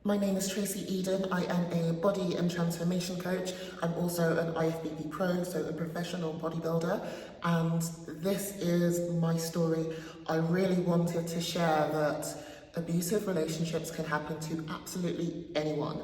My name is Tracy Eden. I am a body and transformation coach. I'm also an IFBB pro, so a professional bodybuilder. And this is my story. I really wanted to share that abusive relationships can happen to absolutely anyone.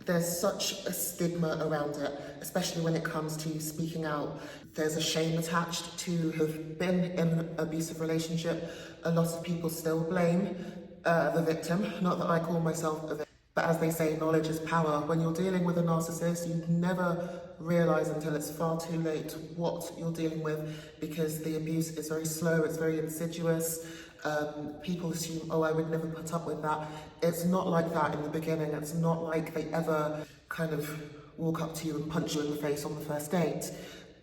There's such a stigma around it, especially when it comes to speaking out. There's a shame attached to have been in an abusive relationship. A lot of people still blame the victim. Not that I call myself a victim, but as they say, knowledge is power. When you're dealing with a narcissist, you never realize until it's far too late what you're dealing with, because the abuse is very slow, it's very insidious. People assume, oh, I would never put up with that. It's not like that in the beginning. It's not like they ever kind of walk up to you and punch you in the face on the first date.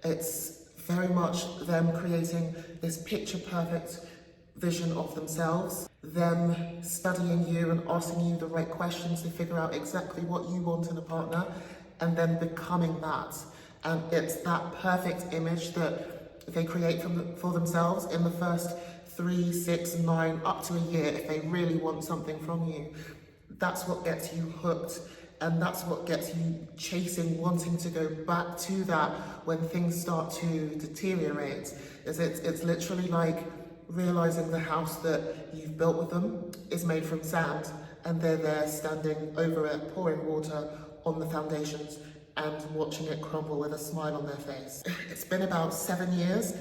It's very much them creating this picture perfect vision of themselves, them studying you and asking you the right questions to figure out exactly what you want in a partner, and then becoming that. And it's that perfect image that they create for themselves in the first 3, 6, 9, up to a year if they really want something from you. That's what gets you hooked, and that's what gets you chasing, wanting to go back to that when things start to deteriorate. It's literally like realizing the house that you've built with them is made from sand, and they're there standing over it, pouring water on the foundations and watching it crumble with a smile on their face. It's been about 7 years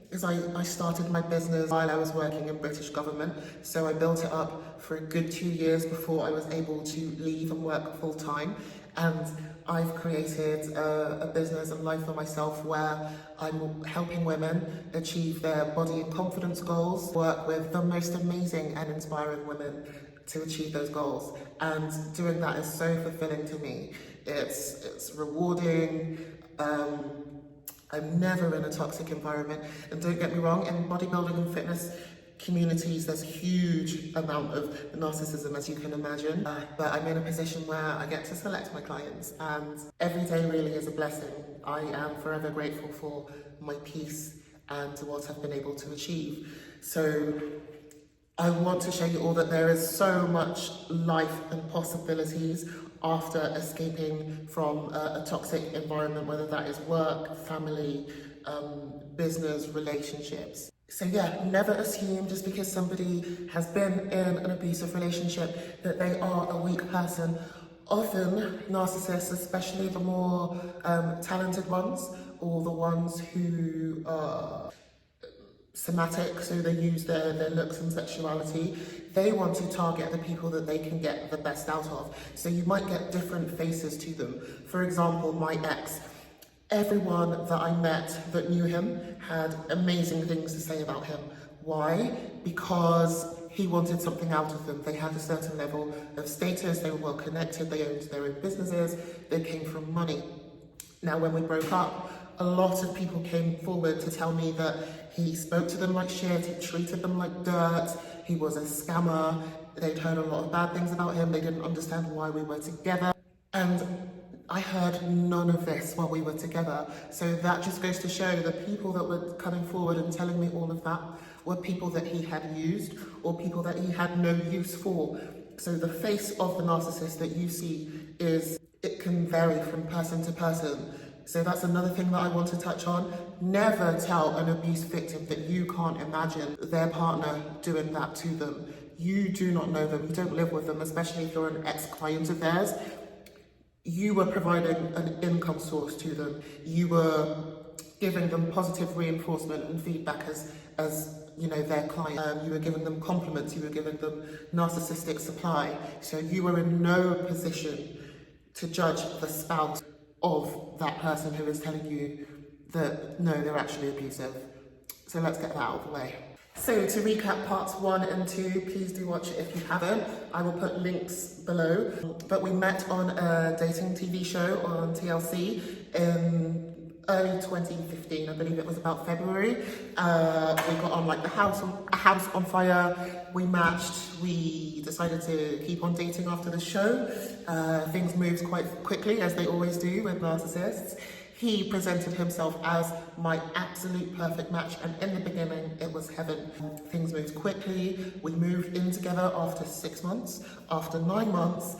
because I started my business while I was working in British government, so I built it up for a good 2 years before I was able to leave and work full time. And I've created a business and life for myself where I'm helping women achieve their body and confidence goals, work with the most amazing and inspiring women to achieve those goals. And doing that is so fulfilling to me. It's rewarding. I'm never in a toxic environment. And don't get me wrong, in bodybuilding and fitness communities, there's a huge amount of narcissism, as you can imagine. But I'm in a position where I get to select my clients, and every day really is a blessing. I am forever grateful for my peace and what I've been able to achieve. So I want to show you all that there is so much life and possibilities after escaping from a toxic environment, whether that is work, family, business, relationships. So yeah, never assume just because somebody has been in an abusive relationship that they are a weak person. Often narcissists, especially the more talented ones, or the ones who are somatic, so they use their looks and sexuality, they want to target the people that they can get the best out of. So you might get different faces to them. For example, my ex, everyone that I met that knew him had amazing things to say about him. Why? Because he wanted something out of them. They had a certain level of status, they were well connected, they owned their own businesses, they came from money. Now, when we broke up, a lot of people came forward to tell me that he spoke to them like shit, he treated them like dirt, he was a scammer, they'd heard a lot of bad things about him, they didn't understand why we were together. And I heard none of this while we were together. So that just goes to show the people that were coming forward and telling me all of that were people that he had used, or people that he had no use for. So the face of the narcissist that you see it can vary from person to person. So that's another thing that I want to touch on. Never tell an abuse victim that you can't imagine their partner doing that to them. You do not know them, you don't live with them, especially if you're an ex-client of theirs. You were providing an income source to them. You were giving them positive reinforcement and feedback as you know, their client. You were giving them compliments, you were giving them narcissistic supply. So you were in no position to judge the spouse of that person who is telling you that, no, they're actually abusive. So let's get that out of the way. So to recap parts 1 and 2, please do watch it if you haven't. I will put links below. But we met on a dating TV show on TLC in early 2015, I believe it was about February. We got on like a house on fire. We matched. We decided to keep on dating after the show. Things moved quite quickly, as they always do with narcissists. He presented himself as my absolute perfect match, and in the beginning it was heaven. Things moved quickly. We moved in together after 6 months. After 9 months,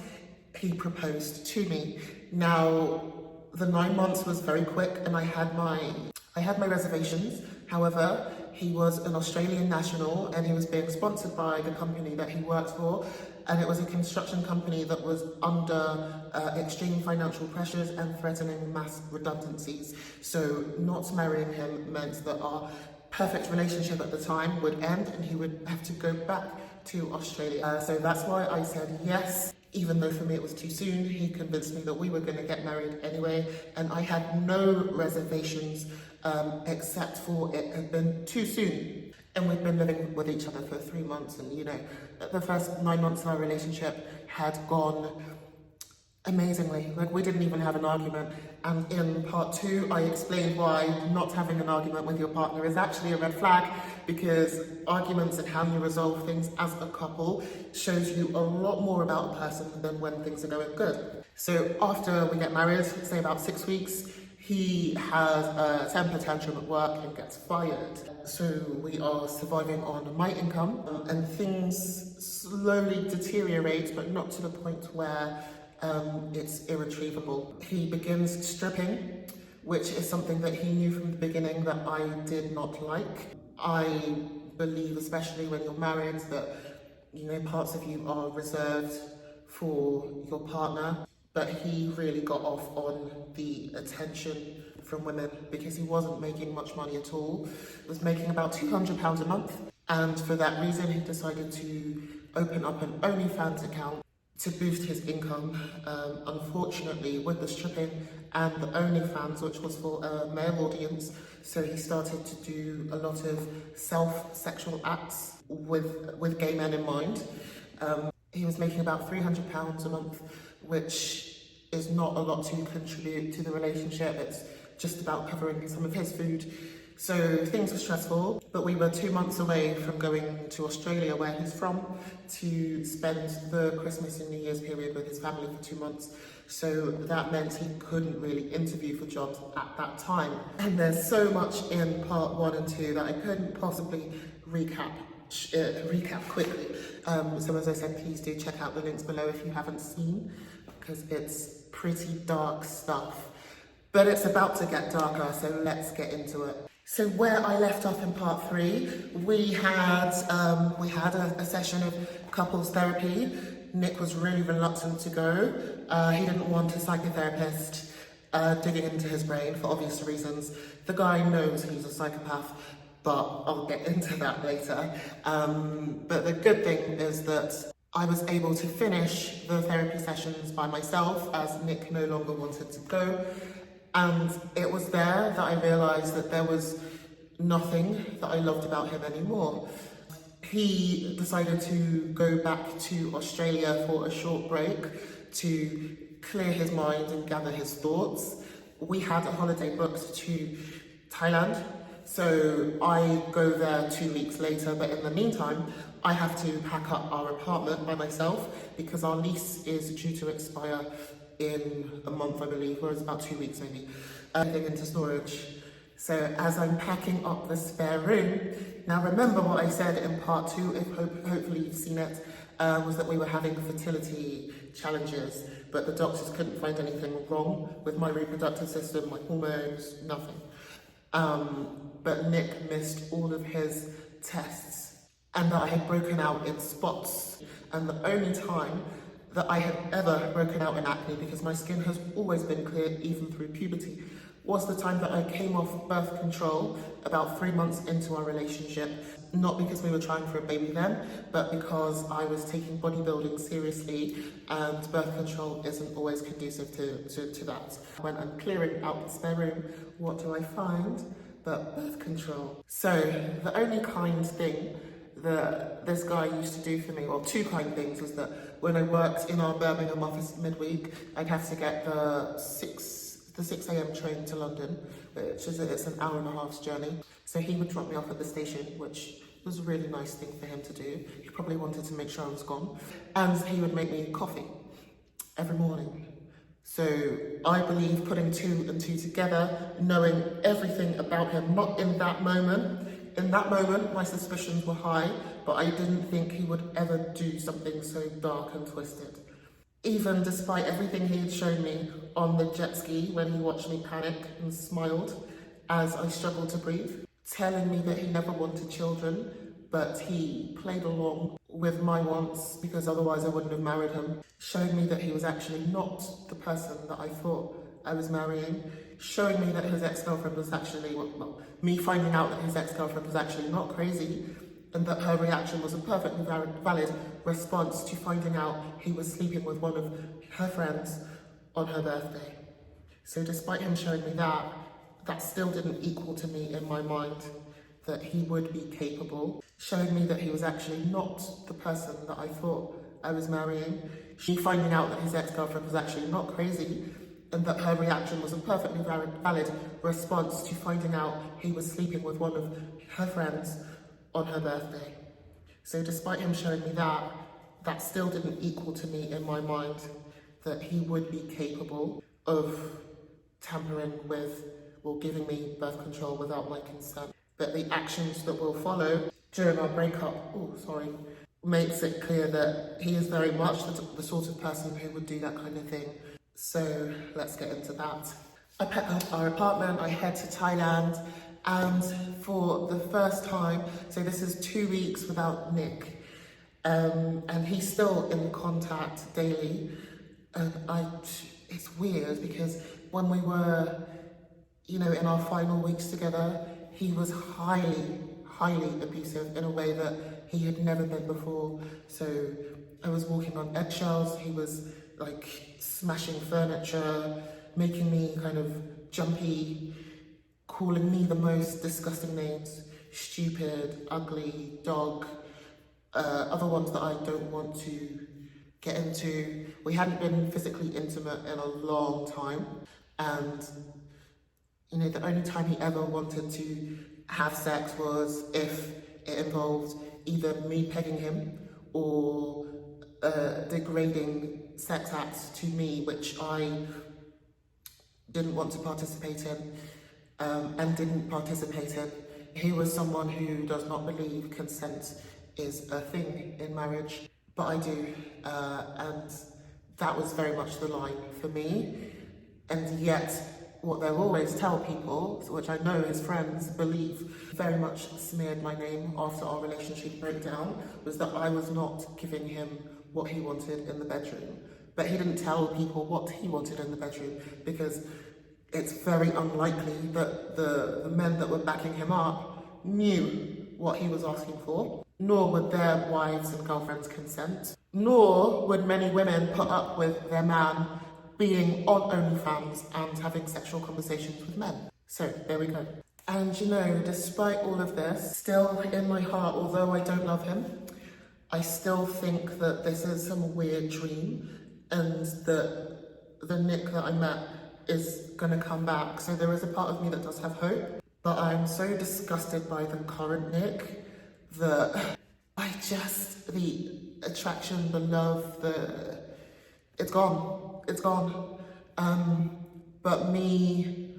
he proposed to me. Now, the 9 months was very quick and I had my reservations. However, he was an Australian national and he was being sponsored by the company that he worked for, and it was a construction company that was under extreme financial pressures and threatening mass redundancies. So not marrying him meant that our perfect relationship at the time would end and he would have to go back to Australia. So that's why I said yes. Even though for me it was too soon, he convinced me that we were going to get married anyway, and I had no reservations except for it had been too soon. And we'd been living with each other for 3 months, and you know, the first 9 months of our relationship had gone amazingly. Like, we didn't even have an argument. And in part 2, I explained why not having an argument with your partner is actually a red flag, because arguments and how you resolve things as a couple shows you a lot more about a person than when things are going good. So after we get married, say about 6 weeks, he has a temper tantrum at work and gets fired. So we are surviving on my income, and things slowly deteriorate, but not to the point where it's irretrievable. He begins stripping, which is something that he knew from the beginning that I did not like. I believe, especially when you're married, that, you know, parts of you are reserved for your partner. But he really got off on the attention from women because he wasn't making much money at all. He was making about £200 a month. And for that reason, he decided to open up an OnlyFans account to boost his income. Unfortunately, with the stripping and the OnlyFans, which was for a male audience, so he started to do a lot of self-sexual acts with gay men in mind. He was making about £300 a month, which is not a lot to contribute to the relationship. It's just about covering some of his food. So things were stressful, but we were 2 months away from going to Australia, where he's from, to spend the Christmas and New Year's period with his family for 2 months. So that meant he couldn't really interview for jobs at that time. And there's so much in part 1 and 2 that I couldn't possibly recap quickly. So as I said, please do check out the links below if you haven't seen, because it's pretty dark stuff. But it's about to get darker, so let's get into it. So where I left off in part 3, we had a session of couples therapy. Nick was really reluctant to go. He didn't want a psychotherapist digging into his brain for obvious reasons. The guy knows he's a psychopath, but I'll get into that later. But the good thing is that I was able to finish the therapy sessions by myself, as Nick no longer wanted to go. And it was there that I realised that there was nothing that I loved about him anymore. He decided to go back to Australia for a short break to clear his mind and gather his thoughts. We had a holiday booked to Thailand, so I go there 2 weeks later, but in the meantime, I have to pack up our apartment by myself because our lease is due to expire in a month, I believe, or it's about 2 weeks maybe, everything into storage. So as I'm packing up the spare room, now remember what I said in part 2, if hopefully you've seen it, was that we were having fertility challenges, but the doctors couldn't find anything wrong with my reproductive system, my hormones, nothing. But Nick missed all of his tests, and that I had broken out in spots. And the only time that I had ever broken out in acne, because my skin has always been clear even through puberty, was the time that I came off birth control about 3 months into our relationship. Not because we were trying for a baby then, but because I was taking bodybuilding seriously, and birth control isn't always conducive to that. When I'm clearing out the spare room, what do I find but birth control? So the only kind thing that this guy used to do for me, or two kind things, was that when I worked in our Birmingham office midweek, I'd have to get the 6 a.m. train to London, which is it's an hour and a half's journey. So he would drop me off at the station, which was a really nice thing for him to do. He probably wanted to make sure I was gone. And he would make me coffee every morning. So I believe putting 2 and 2 together, knowing everything about him, not in that moment. In that moment, my suspicions were high, but I didn't think he would ever do something so dark and twisted. Even despite everything he had shown me on the jet ski when he watched me panic and smiled as I struggled to breathe, telling me that he never wanted children, but he played along with my wants because otherwise I wouldn't have married him, showed me that he was actually not the person that I thought I was marrying, showing me that his ex-girlfriend was actually, well, me finding out that his ex-girlfriend was actually not crazy, and that her reaction was a perfectly valid response to finding out he was sleeping with one of her friends on her birthday. So despite him showing me that, that still didn't equal to me in my mind that he would be capable, showing me that he was actually not the person that I thought I was marrying. She finding out that his ex-girlfriend was actually not crazy, and that her reaction was a perfectly valid response to finding out he was sleeping with one of her friends on her birthday. So despite him showing me that, that still didn't equal to me in my mind that he would be capable of tampering with or giving me birth control without my consent. But the actions that will follow during our breakup, makes it clear that he is very much the sort of person who would do that kind of thing. So let's get into that. I pack up our apartment, I head to Thailand, and for the first time, so this is 2 weeks without Nick, and he's still in contact daily. And it's weird because when we were, in our final weeks together, he was highly abusive in a way that he had never been before. So I was walking on eggshells, he was like smashing furniture, making me kind of jumpy, calling me the most disgusting names, stupid, ugly, dog, other ones that I don't want to get into. We hadn't been physically intimate in a long time, and the only time he ever wanted to have sex was if it involved either me pegging him or degrading sex acts to me, which I didn't want to participate in and didn't participate in. He was someone who does not believe consent is a thing in marriage, but I do, and that was very much the line for me. And yet, what they'll always tell people, which I know his friends believe, very much smeared my name after our relationship breakdown, was that I was not giving him what he wanted in the bedroom. But he didn't tell people what he wanted in the bedroom because it's very unlikely that the men that were backing him up knew what he was asking for, nor would their wives and girlfriends consent, nor would many women put up with their man being on OnlyFans and having sexual conversations with men. So there we go. And despite all of this, still in my heart, although I don't love him, I still think that this is some weird dream and that the Nick that I met is gonna come back. So there is a part of me that does have hope, but I'm so disgusted by the current Nick that the attraction, the love, it's gone. It's gone. But me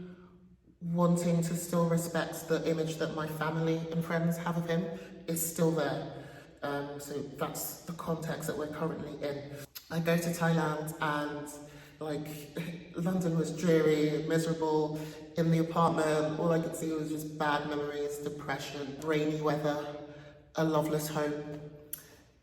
wanting to still respect the image that my family and friends have of him is still there. So that's the context that we're currently in. I go to Thailand and London was dreary, miserable. In the apartment, all I could see was just bad memories, depression, rainy weather, a loveless home.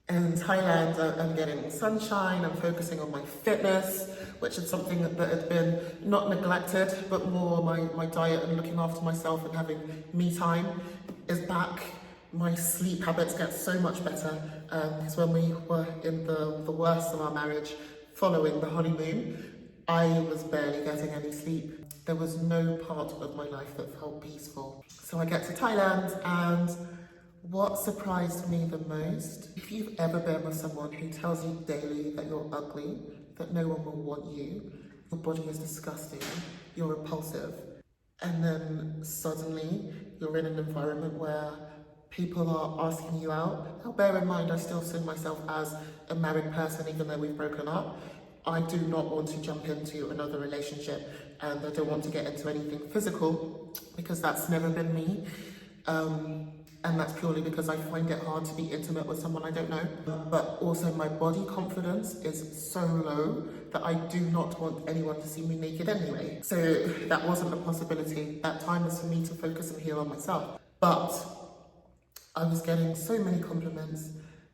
In Thailand, I'm getting sunshine, I'm focusing on my fitness, which is something that had been not neglected, but more my diet and looking after myself and having me time is back. My sleep habits get so much better, because when we were in the worst of our marriage, following the honeymoon, I was barely getting any sleep. There was no part of my life that felt peaceful. So I get to Thailand, and what surprised me the most, if you've ever been with someone who tells you daily that you're ugly, that no one will want you, your body is disgusting, you're repulsive, and then suddenly you're in an environment where people are asking you out. Now bear in mind, I still see myself as a married person even though we've broken up. I do not want to jump into another relationship, and I don't want to get into anything physical because that's never been me. And that's purely because I find it hard to be intimate with someone I don't know. But also my body confidence is so low that I do not want anyone to see me naked anyway. So that wasn't a possibility. That time was for me to focus and heal on myself. But I was getting so many compliments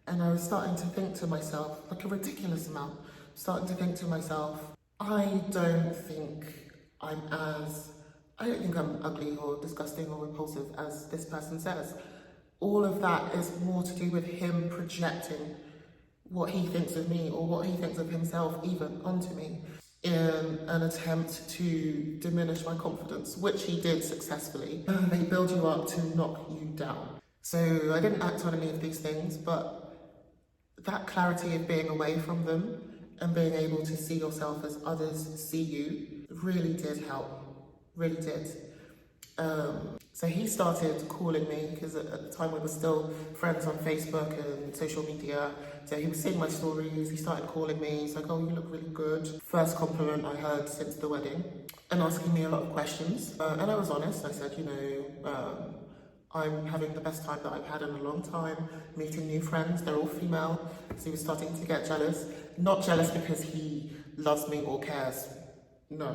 and I was starting to think to myself, like a ridiculous amount, starting to think to myself, I don't think I'm ugly or disgusting or repulsive as this person says. All of that is more to do with him projecting what he thinks of me or what he thinks of himself even onto me in an attempt to diminish my confidence, which he did successfully. They build you up to knock you down. So I didn't act on any of these things, but that clarity of being away from them and being able to see yourself as others see you really did help, really did. So he started calling me, because at the time we were still friends on Facebook and social media. So he was seeing my stories, he started calling me, he's like, oh, you look really good. First compliment I heard since the wedding, and asking me a lot of questions. And I was honest, I said, I'm having the best time that I've had in a long time, meeting new friends, they're all female. So he was starting to get jealous. Not jealous because he loves me or cares. No,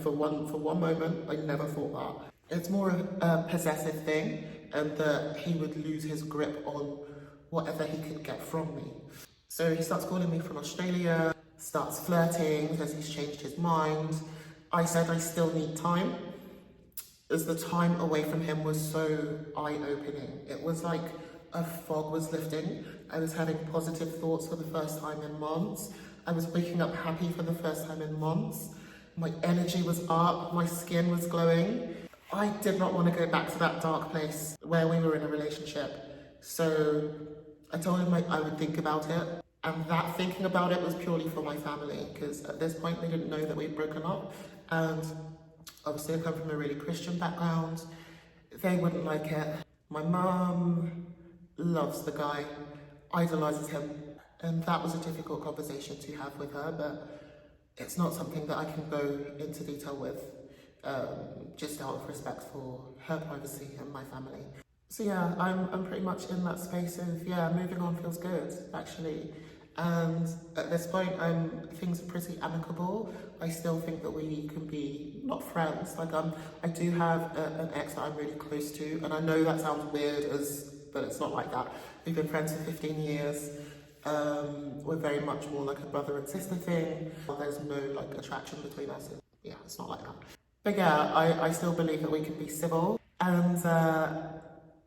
for one moment, I never thought that. It's more of a possessive thing, and that he would lose his grip on whatever he could get from me. So he starts calling me from Australia, starts flirting, says he's changed his mind. I said I still need time, as the time away from him was so eye-opening. It was like a fog was lifting. I was having positive thoughts for the first time in months. I was waking up happy for the first time in months. My energy was up, my skin was glowing. I did not want to go back to that dark place where we were in a relationship. So I told him I would think about it. And that thinking about it was purely for my family, because at this point they didn't know that we'd broken up. And obviously I come from a really Christian background. They wouldn't like it. My mum loves the guy, idolizes him. And that was a difficult conversation to have with her, but it's not something that I can go into detail with, just out of respect for her privacy and my family. So yeah, I'm pretty much in that space of, moving on feels good, actually. And at this point, things are pretty amicable. I still think that we can be, not friends, I do have an ex that I'm really close to, and I know that sounds weird, but it's not like that. We've been friends for 15 years. We're very much more like a brother and sister thing. There's no attraction between us. It's not like that. But I still believe that we can be civil. And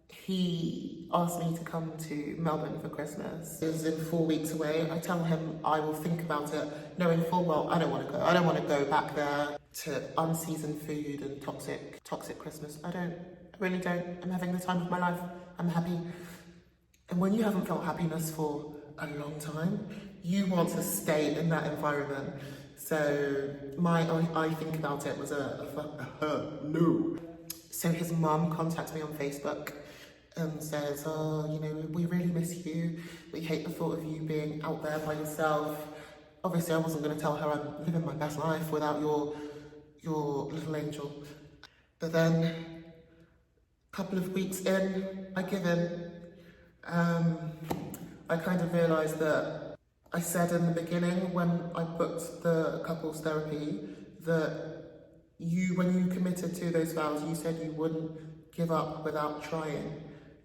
he asked me to come to Melbourne for Christmas. It was in 4 weeks away. I tell him I will think about it, knowing full well I don't want to go. I don't want to go back there to unseasoned food and toxic Christmas. I really don't. I'm having the time of my life. I'm happy. And when you haven't felt happiness for a long time, you want to stay in that environment. So I think about it was no. So his mum contacts me on Facebook and says, we really miss you. We hate the thought of you being out there by yourself. Obviously I wasn't going to tell her I'm living my best life without your little angel. But then a couple of weeks in, I give in. I kind of realised that I said in the beginning when I booked the couples therapy that when you committed to those vows, you said you wouldn't give up without trying.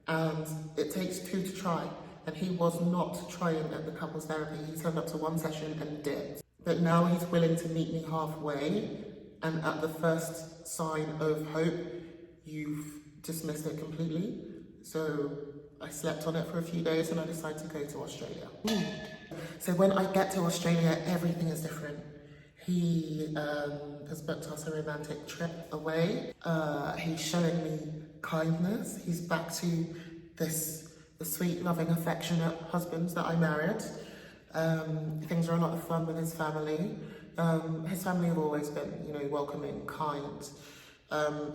And it takes two to try. And he was not trying at the couples therapy. He turned up to one session and did. But now he's willing to meet me halfway. And at the first sign of hope, you've dismissed it completely. So I slept on it for a few days and I decided to go to Australia. So when I get to Australia, everything is different. He has booked us a romantic trip away. He's showing me kindness. He's back to the sweet, loving, affectionate husband that I married. Things are a lot of fun with his family. His family have always been, welcoming, kind.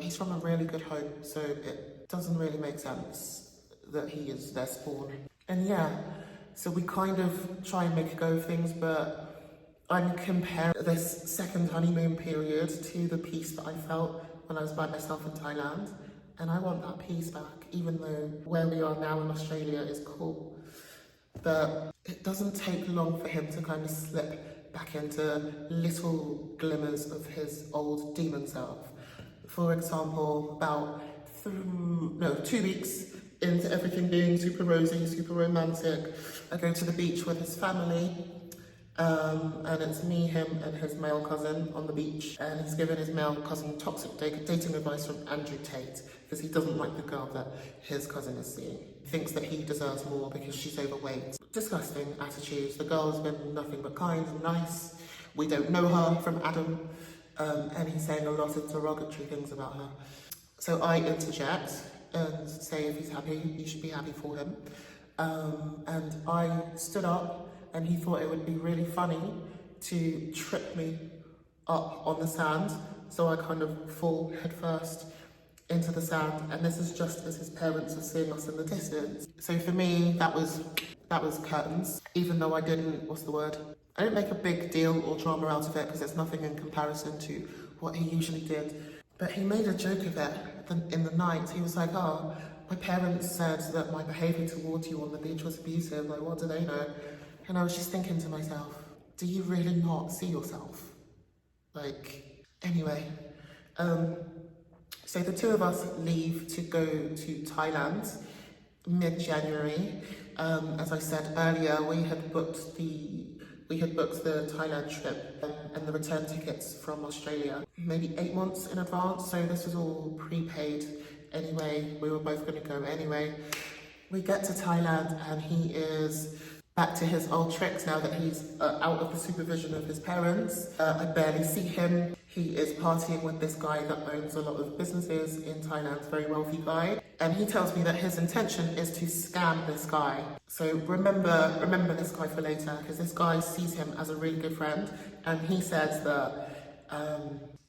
He's from a really good home, so it doesn't really make sense that he is their spawn. And so we kind of try and make a go of things, but I'm comparing this second honeymoon period to the peace that I felt when I was by myself in Thailand. And I want that peace back, even though where we are now in Australia is cool. But it doesn't take long for him to kind of slip back into little glimmers of his old demon self. For example, about 2 weeks into everything being super rosy, super romantic, I go to the beach with his family, and it's me, him, and his male cousin on the beach, and he's given his male cousin toxic dating advice from Andrew Tate, because he doesn't like the girl that his cousin is seeing. He thinks that he deserves more because she's overweight. Disgusting attitudes. The girl's been nothing but kind and nice. We don't know her from Adam, and he's saying a lot of derogatory things about her. So I interject and say if he's happy, you should be happy for him. And I stood up, and he thought it would be really funny to trip me up on the sand. So I kind of fall headfirst into the sand, and this is just as his parents were seeing us in the distance. So for me, that was curtains, even though I didn't make a big deal or drama out of it, because it's nothing in comparison to what he usually did. But he made a joke of it in the night. He was like, oh, my parents said that my behaviour towards you on the beach was abusive. Like, what do they know? And I was just thinking to myself, do you really not see yourself? Like, anyway. So the two of us leave to go to Thailand mid-January. As I said earlier, we had booked the Thailand trip and the return tickets from Australia maybe 8 months in advance. So this was all prepaid anyway. We were both going to go anyway. We get to Thailand, and he is back to his old tricks now that he's out of the supervision of his parents. I barely see him. He is partying with this guy that owns a lot of businesses in Thailand, very wealthy guy. And he tells me that his intention is to scam this guy. So remember this guy for later, because this guy sees him as a really good friend. And he says that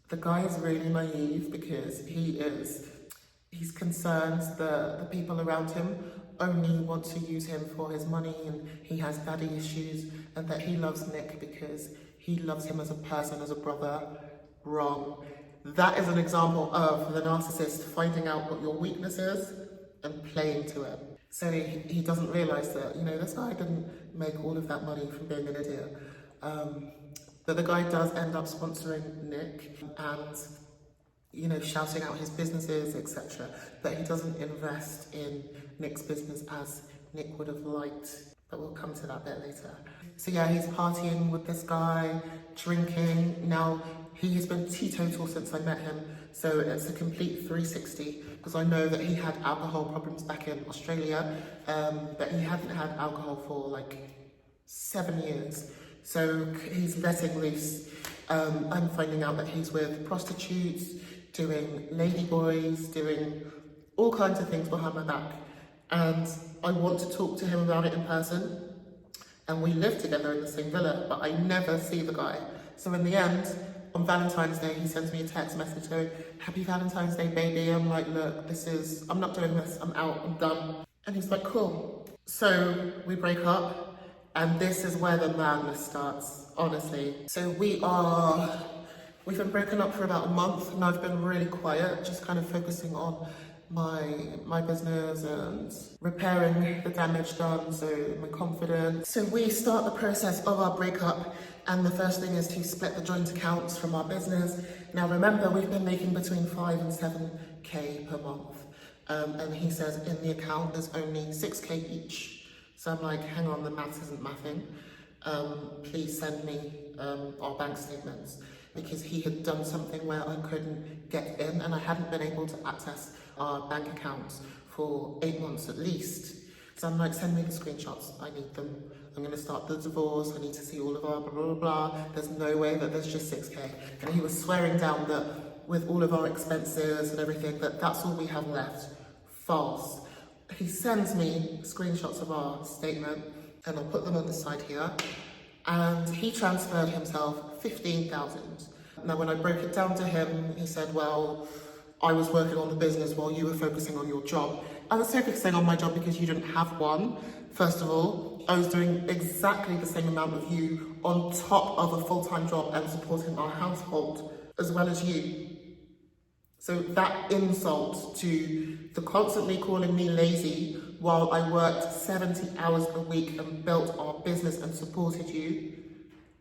the guy is really naive because he's concerned that the people around him only want to use him for his money, and he has daddy issues, and that he loves Nick because he loves him as a person, as a brother. Wrong. That is an example of the narcissist finding out what your weakness is and playing to it. So he doesn't realise that, this guy didn't make all of that money from being an idiot. But the guy does end up sponsoring Nick and, shouting out his businesses, etc. But he doesn't invest in Nick's business as Nick would have liked. But we'll come to that bit later. So yeah, he's partying with this guy, drinking. Now, he has been teetotal since I met him, so it's a complete 360, because I know that he had alcohol problems back in Australia, but he hadn't had alcohol for like 7 years. So he's letting loose. I'm finding out that he's with prostitutes, doing ladyboys, doing all kinds of things behind my back. And I want to talk to him about it in person. And we live together in the same villa, but I never see the guy. So in the end, on Valentine's Day, he sends me a text message going, "Happy Valentine's Day, baby." I'm like, look, I'm not doing this. I'm out, I'm done. And he's like, cool. So we break up, and this is where the madness starts, honestly. So we've been broken up for about a month, and I've been really quiet, just kind of focusing on my business and repairing the damage done, so my confidence. So we start the process of our breakup, and the first thing is to split the joint accounts from our business. Now remember, we've been making between 5 and 7k per month, and he says in the account there's only 6k each. So I'm like, hang on, the maths isn't mathing. Please send me our bank statements, because he had done something where I couldn't get in, and I hadn't been able to access our bank accounts for 8 months at least. So I'm like, send me the screenshots, I need them. I'm gonna start the divorce, I need to see all of our blah, blah, blah. There's no way that there's just 6k. And he was swearing down that with all of our expenses and everything, that's all we have left. False. He sends me screenshots of our statement, and I'll put them on the side here. And he transferred himself 15,000. Now, when I broke it down to him, he said, well, I was working on the business while you were focusing on your job. I was focusing on my job because you didn't have one. First of all, I was doing exactly the same amount of you on top of a full-time job and supporting our household as well as you. So that insult to the constantly calling me lazy while I worked 70 hours a week and built our business and supported you,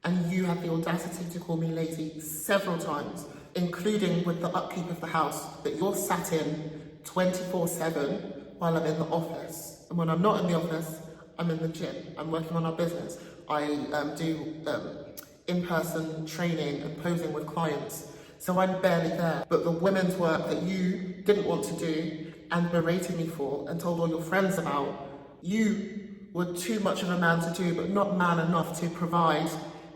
and you had the audacity to call me lazy several times, including with the upkeep of the house that you're sat in 24/7 while I'm in the office. And when I'm not in the office, I'm in the gym. I'm working on our business. I do in-person training and posing with clients. So I'm barely there. But the women's work that you didn't want to do and berated me for and told all your friends about, you were too much of a man to do, but not man enough to provide,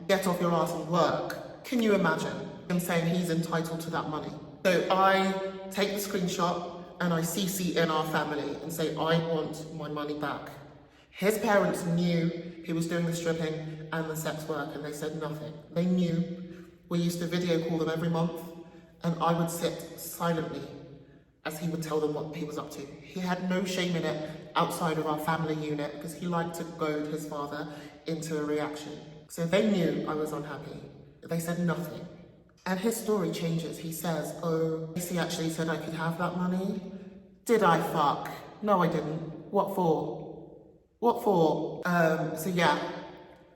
get off your ass and work. Can you imagine him saying he's entitled to that money? So I take the screenshot and I CC in our family and say, I want my money back. His parents knew he was doing the stripping and the sex work, and they said nothing. They knew. We used to video call them every month, and I would sit silently as he would tell them what he was up to. He had no shame in it outside of our family unit because he liked to goad his father into a reaction. So they knew I was unhappy. They said nothing. And his story changes. He says, oh, Casey actually said I could have that money. Did I fuck? No, I didn't. What for? What for? So yeah,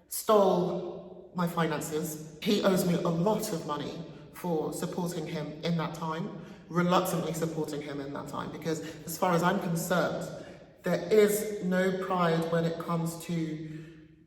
stole my finances. He owes me a lot of money for supporting him in that time, reluctantly supporting him in that time, because as far as I'm concerned, there is no pride when it comes to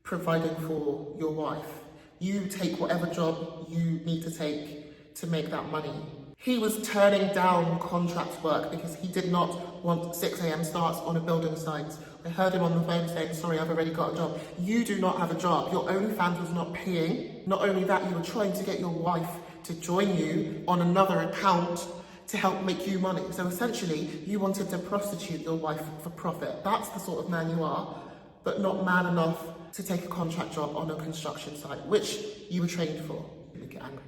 providing for your wife. You take whatever job you need to take to make that money. He was turning down contract work because he did not want 6 a.m. starts on a building site. I heard him on the phone saying, sorry, I've already got a job. You do not have a job. Your OnlyFans was not paying. Not only that, you were trying to get your wife to join you on another account to help make you money. So essentially, you wanted to prostitute your wife for profit. That's the sort of man you are, but not man enough to take a contract job on a construction site, which you were trained for. You get angry.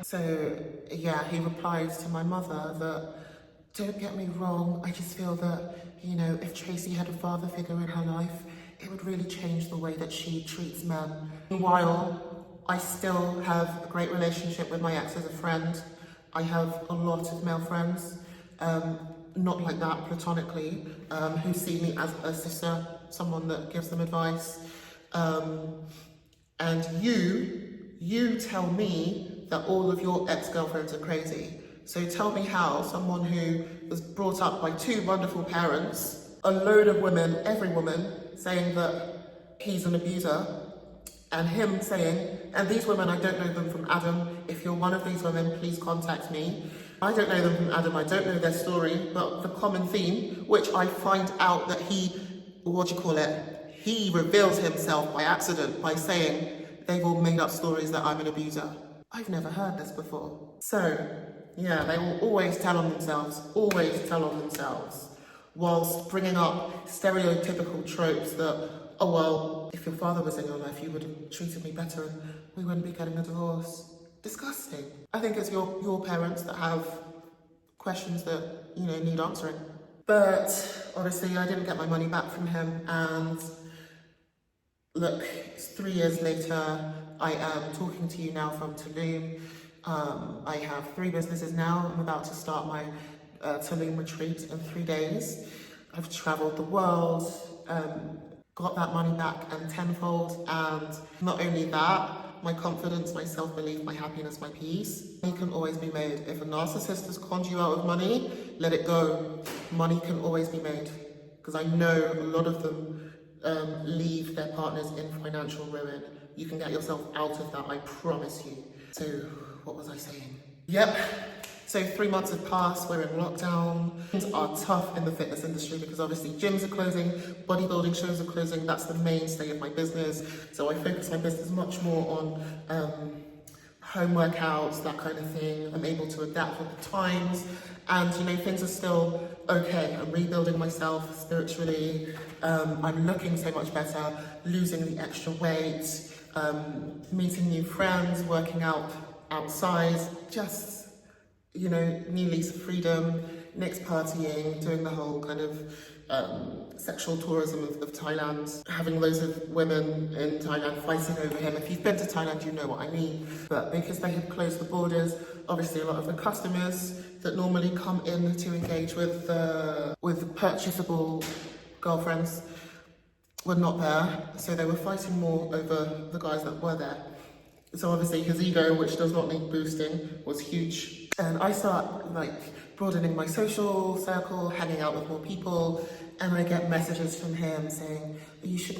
So yeah, he replied to my mother that, don't get me wrong, I just feel that, you know, if Tracy had a father figure in her life, it would really change the way that she treats men. Meanwhile, I still have a great relationship with my ex as a friend. I have a lot of male friends, not like that platonically, who see me as a sister, someone that gives them advice. And you tell me that all of your ex-girlfriends are crazy. So tell me how someone who was brought up by 2 wonderful parents, a load of women, every woman, saying that he's an abuser, and him saying, and these women, I don't know them from Adam, if you're one of these women, please contact me. I don't know them from Adam, I don't know their story, but the common theme, which I find out that he reveals himself by accident by saying, they've all made up stories that I'm an abuser. I've never heard this before. So, yeah, they will always tell on themselves, whilst bringing up stereotypical tropes that, oh well, if your father was in your life, you would have treated me better and we wouldn't be getting a divorce. Disgusting. I think it's your parents that have questions that, you know, need answering. But obviously I didn't get my money back from him, and look, it's 3 years later. I am talking to you now from Tulum. I have 3 businesses now. I'm about to start my Tulum retreat in 3 days. I've traveled the world, got that money back and tenfold, and not only that, my confidence, my self-belief, my happiness, my peace. Money can always be made. If a narcissist has conned you out of money, let it go. Money can always be made. Because I know a lot of them leave their partners in financial ruin. You can get yourself out of that, I promise you. So, what was I saying? Yep. So 3 months have passed, we're in lockdown. Things are tough in the fitness industry because obviously gyms are closing, bodybuilding shows are closing, that's the mainstay of my business. So I focus my business much more on home workouts, that kind of thing. I'm able to adapt with the times, and you know, things are still okay. I'm rebuilding myself spiritually. I'm looking so much better, losing the extra weight, meeting new friends, working out outside, just, you know, new lease of freedom, Nick's partying, doing the whole kind of sexual tourism of Thailand, having loads of women in Thailand fighting over him. If you've been to Thailand, you know what I mean. But because they had closed the borders, obviously a lot of the customers that normally come in to engage with purchasable girlfriends were not there, so they were fighting more over the guys that were there. So obviously his ego, which does not need boosting, was huge. And I start like broadening my social circle, hanging out with more people, and I get messages from him saying, you should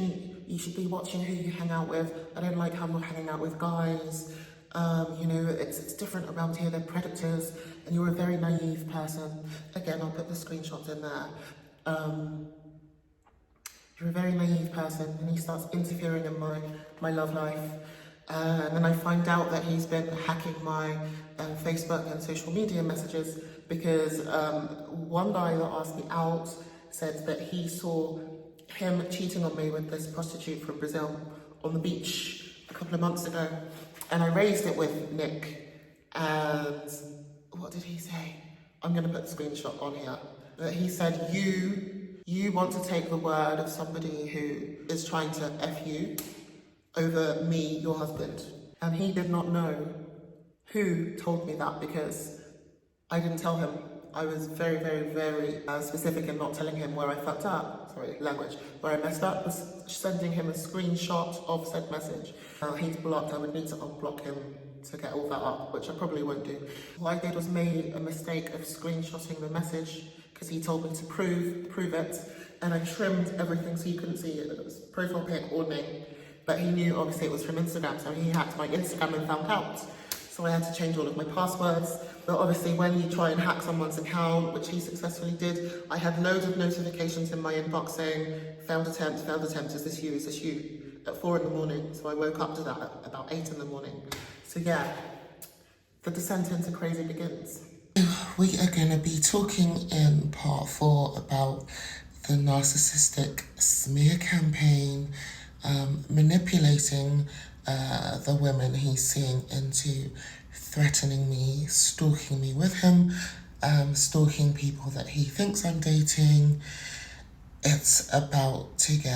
be watching who you hang out with. I don't like how you're hanging out with guys. You know, it's different around here, they're predators, and you're a very naive person. Again, I'll put the screenshots in there. You're a very naive person, and he starts interfering in my love life. And then I find out that he's been hacking my Facebook and social media messages because one guy that asked me out said that he saw him cheating on me with this prostitute from Brazil on the beach a couple of months ago. And I raised it with Nick, and what did he say? I'm going to put the screenshot on here. That he said, you want to take the word of somebody who is trying to F you over me, your husband. And he did not know who told me that because I didn't tell him. I was very, very, very specific in not telling him where I fucked up. Sorry, language. Where I messed up was sending him a screenshot of said message. Now he's blocked, I would need to unblock him to get all that up, which I probably won't do. What I did was made a mistake of screenshotting the message because he told me to prove it, and I trimmed everything so you couldn't see it. It was profile pic or name. But he knew obviously it was from Instagram, so he hacked my Instagram and found out. So I had to change all of my passwords. But obviously when you try and hack someone's account, which he successfully did, I had loads of notifications in my inbox saying, failed attempt, is this you, at 4 in the morning. So I woke up to that at about 8 in the morning. So yeah, the descent into crazy begins. We are going to be talking in part 4 about the narcissistic smear campaign, manipulating the women he's seeing into threatening me, stalking me with him, stalking people that he thinks I'm dating. It's about to get